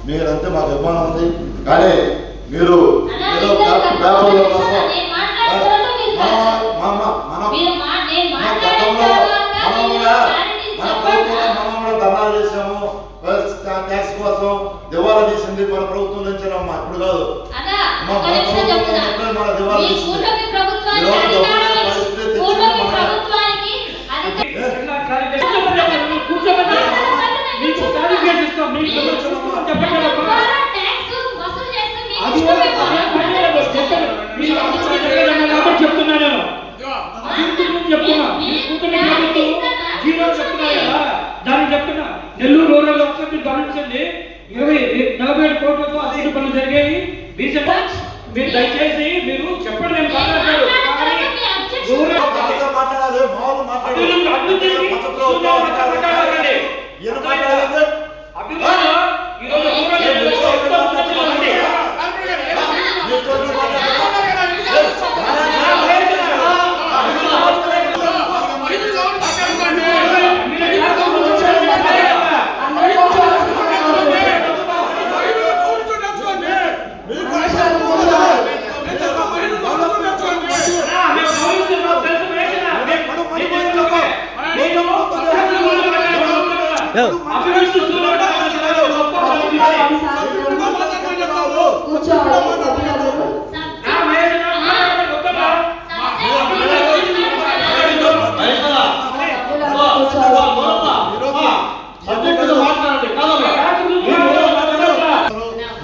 మీరంటే మాకు అభిమానం ఉంది. కానీ మీరు ఏదో పేపర్ల కోసం మన ప్రభుత్వంలో ధర్నాలు చేసాము, ట్యాక్స్ కోసం దివాలా తీసింది మన ప్రభుత్వం నుంచి అమ్మా. ఇప్పుడు కాదు మన ప్రభుత్వం మన దివాలా తీసింది. దానికి చెప్తున్నా నెల్లూరు రూరల్ ఒకసారి గమనించండి. 40 కోట్లతో అసలు పనులు జరిగాయి. మీరు దయచేసి మీరు చెప్పండి. నేను మాట్లాడతాను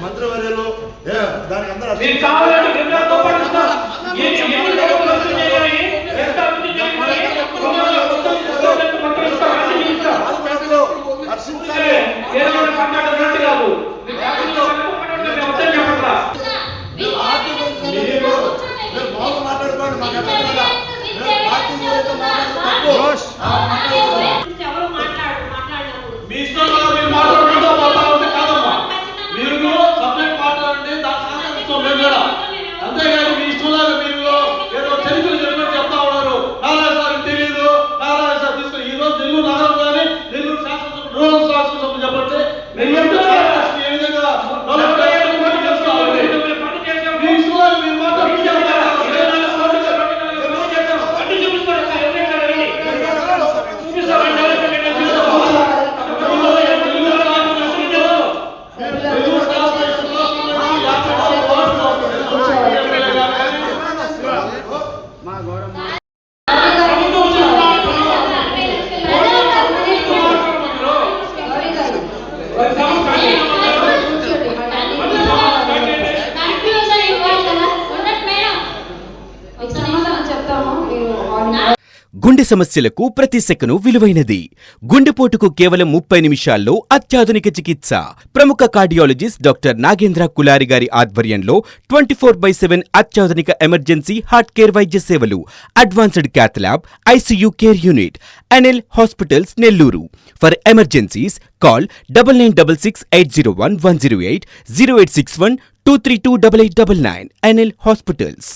మంత్రివర్యులు దానికి అందరూ అంతేగాని మీ ఇష్టంలాగా మీరు ఏదో చరిత్ర జరిగినట్టు చెప్తా ఉన్నారు. నారాయణ సార్ తెలియదు, నారాయణ సార్ తీసుకుని ఈ రోజు నెల్లూరు నగరం కానీ నెల్లూరు శాసనసభ రూరల్ శాసనసభ చెప్పండి. ఏ విధంగా మీ ఇష్టంలాగా మీరు మాట్లాడుతున్నారు. గుండె సమస్యలకు ప్రతి సెకను విలువైనది. గుండెపోటుకు కేవలం 30 నిమిషాల్లో అత్యాధునిక చికిత్స. ప్రముఖ కార్డియాలజిస్ట్ డాక్టర్ నాగేంద్ర కులారి గారి ఆధ్వర్యంలో 24/7 అత్యాధునిక ఎమర్జెన్సీ హార్ట్ కేర్ వైద్య సేవలు. Advanced cath lab, ICU care unit. NL hospitals Nellore. For emergencies call 9966801108 0861 2328899. NL hospitals.